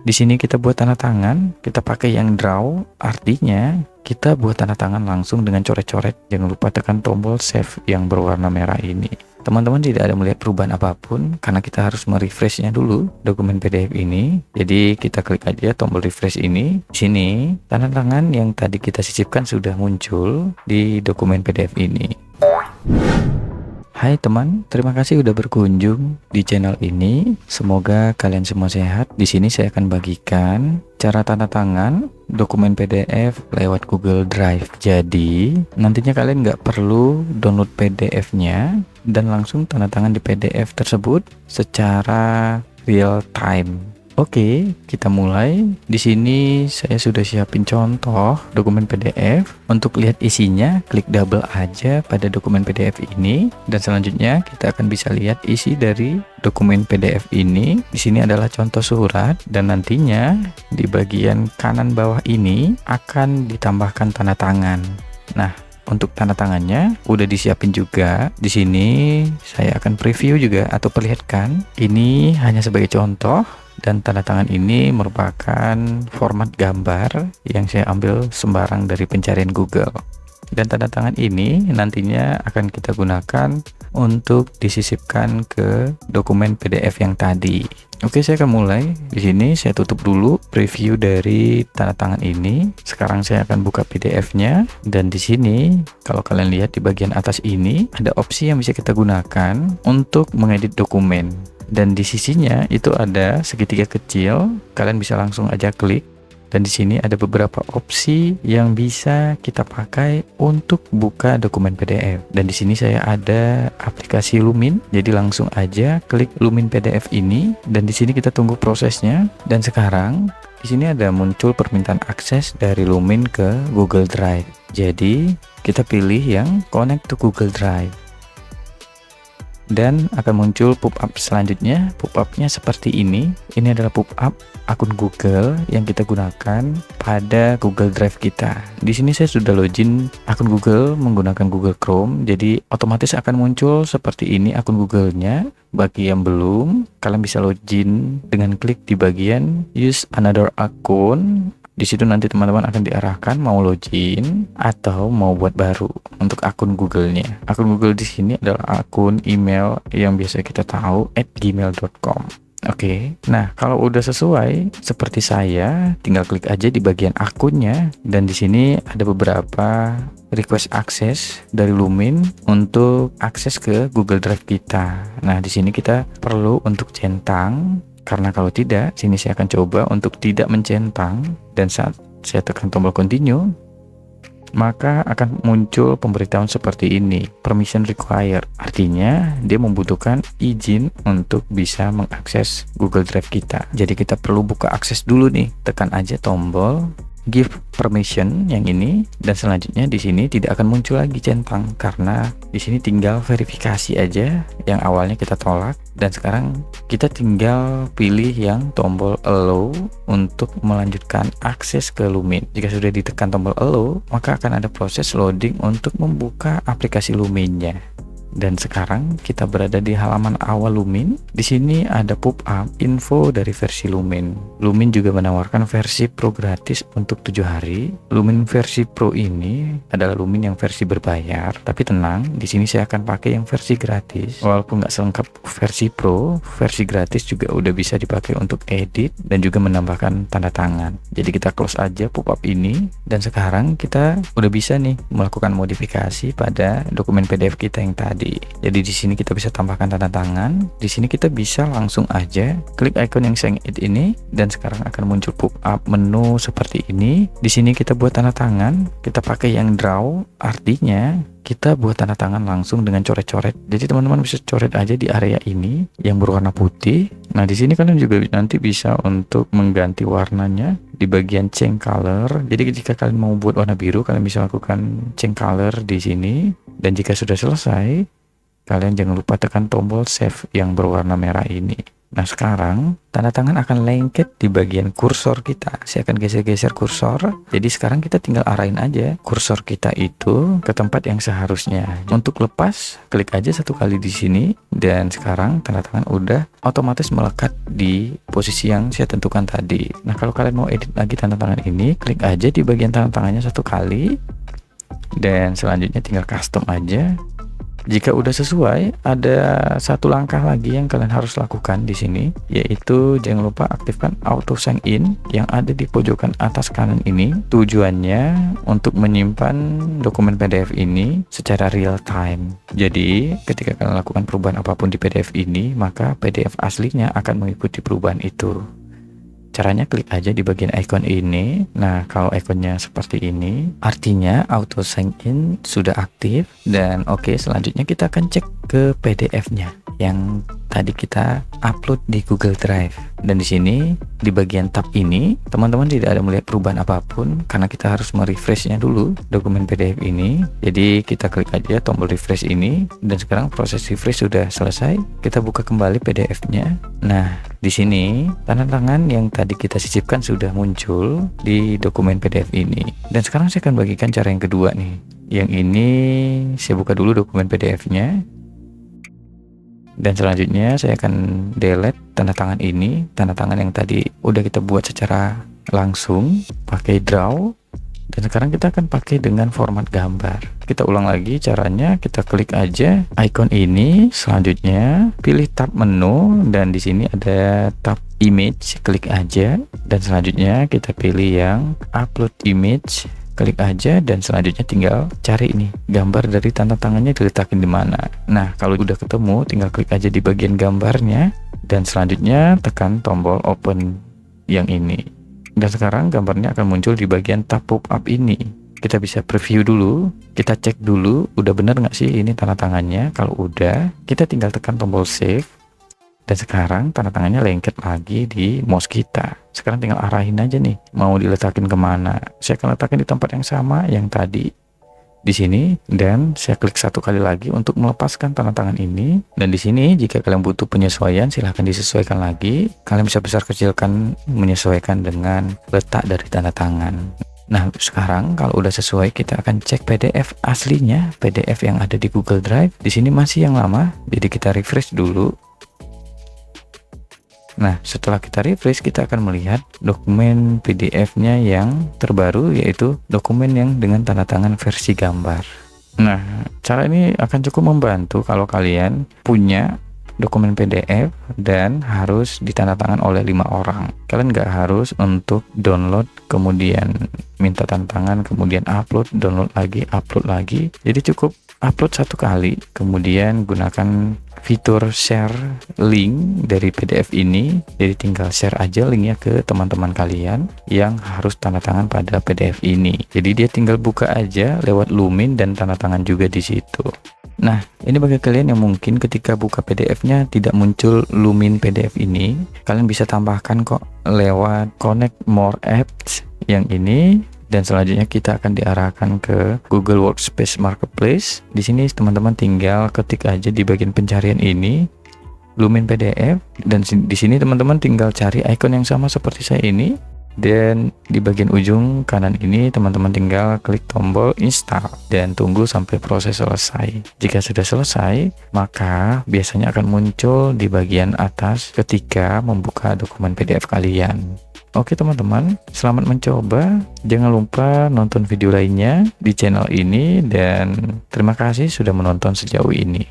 Di sini kita buat tanda tangan, kita pakai yang draw, artinya kita buat tanda tangan langsung dengan coret-coret. Jangan lupa tekan tombol save yang berwarna merah ini. Teman-teman tidak ada melihat perubahan apapun karena kita harus merefreshnya dulu dokumen PDF ini. Jadi kita klik aja tombol refresh ini. Di sini tanda tangan yang tadi kita sisipkan sudah muncul di dokumen PDF ini. Hai teman, terima kasih udah berkunjung di channel ini. Semoga kalian semua sehat. Di sini saya akan bagikan cara tanda tangan dokumen PDF lewat Google Drive. Jadi nantinya kalian nggak perlu download PDF-nya dan langsung tanda tangan di PDF tersebut secara real time. Oke, kita mulai. Di sini saya sudah siapin contoh dokumen PDF. Untuk lihat isinya, klik double aja pada dokumen PDF ini dan selanjutnya kita akan bisa lihat isi dari dokumen PDF ini. Di sini adalah contoh surat dan nantinya di bagian kanan bawah ini akan ditambahkan tanda tangan. Nah, untuk tanda tangannya udah disiapin juga. Di sini saya akan preview juga atau perlihatkan. Ini hanya sebagai contoh. Dan tanda tangan ini merupakan format gambar yang saya ambil sembarang dari pencarian Google. Dan tanda tangan ini nantinya akan kita gunakan untuk disisipkan ke dokumen PDF yang tadi. Oke, saya akan mulai. Di sini saya tutup dulu preview dari tanda tangan ini. Sekarang saya akan buka PDF-nya dan di sini kalau kalian lihat di bagian atas ini ada opsi yang bisa kita gunakan untuk mengedit dokumen. Dan di sisinya itu ada segitiga kecil, kalian bisa langsung aja klik. Dan di sini ada beberapa opsi yang bisa kita pakai untuk buka dokumen PDF. Dan di sini saya ada aplikasi Lumin, jadi langsung aja klik Lumin PDF ini. Dan di sini kita tunggu prosesnya. Dan sekarang di sini ada muncul permintaan akses dari Lumin ke Google Drive. Jadi kita pilih yang Connect to Google Drive. Dan akan muncul pop-up selanjutnya. Pop-upnya seperti ini. Ini adalah pop-up akun Google yang kita gunakan pada Google Drive kita. Di sini saya sudah login akun Google menggunakan Google Chrome, jadi otomatis akan muncul seperti ini akun Google-nya. Bagi yang belum, kalian bisa login dengan klik di bagian Use Another Account. Di situ nanti teman-teman akan diarahkan mau login atau mau buat baru untuk akun Google-nya. Akun Google di sini adalah akun email yang biasa kita tahu @gmail.com. Oke, nah kalau udah sesuai seperti saya, tinggal klik aja di bagian akunnya dan di sini ada beberapa request akses dari Lumin untuk akses ke Google Drive kita. Nah, di sini kita perlu untuk centang. Karena kalau tidak, sini saya akan coba untuk tidak mencentang dan saat saya tekan tombol continue, maka akan muncul pemberitahuan seperti ini, permission required. Artinya dia membutuhkan izin untuk bisa mengakses Google Drive kita. Jadi kita perlu buka akses dulu nih, tekan aja tombol give permission yang ini dan selanjutnya di sini tidak akan muncul lagi centang karena di sini tinggal verifikasi aja yang awalnya kita tolak dan sekarang kita tinggal pilih yang tombol allow untuk melanjutkan akses ke Lumin. Jika sudah ditekan tombol allow, maka akan ada proses loading untuk membuka aplikasi Luminnya. Dan sekarang kita berada di halaman awal Lumin. Di sini ada pop-up info dari versi Lumin. Lumin juga menawarkan versi Pro gratis untuk 7 hari. Lumin versi Pro ini adalah Lumin yang versi berbayar. Tapi tenang, di sini saya akan pakai yang versi gratis. Walaupun nggak selengkap versi Pro, versi gratis juga udah bisa dipakai untuk edit dan juga menambahkan tanda tangan. Jadi kita close aja pop-up ini. Dan sekarang kita udah bisa nih melakukan modifikasi pada dokumen PDF kita yang tadi. Jadi di sini kita bisa tambahkan tanda tangan. Di sini kita bisa langsung aja klik icon yang saya edit ini dan sekarang akan muncul pop-up menu seperti ini. Di sini kita buat tanda tangan, kita pakai yang draw, artinya kita buat tanda tangan langsung dengan coret-coret. Jadi teman-teman bisa coret aja di area ini yang berwarna putih. Nah, di sini kalian juga nanti bisa untuk mengganti warnanya di bagian change color. Jadi jika kalian mau buat warna biru, kalian bisa lakukan change color di sini. Dan jika sudah selesai, kalian jangan lupa tekan tombol save yang berwarna merah ini. Nah, sekarang tanda tangan akan lengket di bagian kursor kita. Saya akan geser-geser kursor. Jadi sekarang kita tinggal arahin aja kursor kita itu ke tempat yang seharusnya. Untuk lepas, klik aja satu kali di sini, dan sekarang tanda tangan udah otomatis melekat di posisi yang saya tentukan tadi. Nah, kalau kalian mau edit lagi tanda tangan ini, klik aja di bagian tanda tangannya satu kali, dan selanjutnya tinggal custom aja. Jika udah sesuai, ada satu langkah lagi yang kalian harus lakukan di sini, yaitu jangan lupa aktifkan auto sign in yang ada di pojokan atas kanan ini. Tujuannya untuk menyimpan dokumen PDF ini secara real time. Jadi, ketika kalian lakukan perubahan apapun di PDF ini, maka PDF aslinya akan mengikuti perubahan itu. Caranya klik aja di bagian icon ini. Nah, kalau ikonnya seperti ini, artinya auto sign in sudah aktif. Dan oke, selanjutnya kita akan cek ke PDF-nya yang tadi kita upload di Google Drive. Dan di sini di bagian tab ini, teman-teman tidak ada melihat perubahan apapun karena kita harus merefreshnya dulu dokumen PDF ini. Jadi kita klik aja tombol refresh ini, dan sekarang proses refresh sudah selesai. Kita buka kembali PDF-nya. Nah, di sini tanda tangan yang tadi kita sisipkan sudah muncul di dokumen PDF ini. Dan sekarang saya akan bagikan cara yang kedua nih. Yang ini saya buka dulu dokumen PDF-nya. Dan selanjutnya saya akan delete tanda tangan ini, tanda tangan yang tadi udah kita buat secara langsung pakai draw. Dan sekarang kita akan pakai dengan format gambar. Kita ulang lagi caranya, kita klik aja icon ini, selanjutnya pilih tab menu, dan di sini ada tab image, klik aja, dan selanjutnya kita pilih yang upload image, klik aja, dan selanjutnya tinggal cari ini gambar dari tanda tangannya diletakin di mana. Nah, kalau udah ketemu, tinggal klik aja di bagian gambarnya, dan selanjutnya tekan tombol open yang ini. Dan sekarang gambarnya akan muncul di bagian tab pop-up ini. Kita bisa preview dulu, kita cek dulu udah bener nggak sih ini tanda tangannya. Kalau udah, kita tinggal tekan tombol save. Dan sekarang tanda tangannya lengket lagi di mouse kita. Sekarang tinggal arahin aja nih, mau diletakin kemana. Saya akan letakkan di tempat yang sama yang tadi, di sini, dan saya klik satu kali lagi untuk melepaskan tanda tangan ini. Dan di sini jika kalian butuh penyesuaian, silahkan disesuaikan lagi. Kalian bisa besar kecilkan menyesuaikan dengan letak dari tanda tangan. Nah, sekarang kalau udah sesuai, kita akan cek PDF aslinya, PDF yang ada di Google Drive. Di sini masih yang lama, jadi kita refresh dulu. Nah, setelah kita refresh, kita akan melihat dokumen PDF-nya yang terbaru, yaitu dokumen yang dengan tanda tangan versi gambar. Nah, cara ini akan cukup membantu kalau kalian punya dokumen PDF dan harus ditandatangan oleh 5 orang. Kalian nggak harus untuk download, kemudian minta tanda tangan, kemudian upload, download lagi, upload lagi. Jadi cukup upload satu kali, kemudian gunakan fitur share link dari PDF ini. Jadi tinggal share aja linknya ke teman-teman kalian yang harus tanda tangan pada PDF ini. Jadi dia tinggal buka aja lewat Lumin dan tanda tangan juga di situ. Nah, ini bagi kalian yang mungkin ketika buka PDF-nya tidak muncul Lumin PDF ini, kalian bisa tambahkan kok lewat Connect More Apps yang ini. Dan selanjutnya kita akan diarahkan ke Google Workspace Marketplace. Di sini teman-teman tinggal ketik aja di bagian pencarian ini Lumin PDF, dan di sini teman-teman tinggal cari icon yang sama seperti saya ini. Dan di bagian ujung kanan ini teman-teman tinggal klik tombol install dan tunggu sampai proses selesai. Jika sudah selesai, maka biasanya akan muncul di bagian atas ketika membuka dokumen PDF kalian. Oke teman-teman, selamat mencoba. Jangan lupa nonton video lainnya di channel ini, dan terima kasih sudah menonton sejauh ini.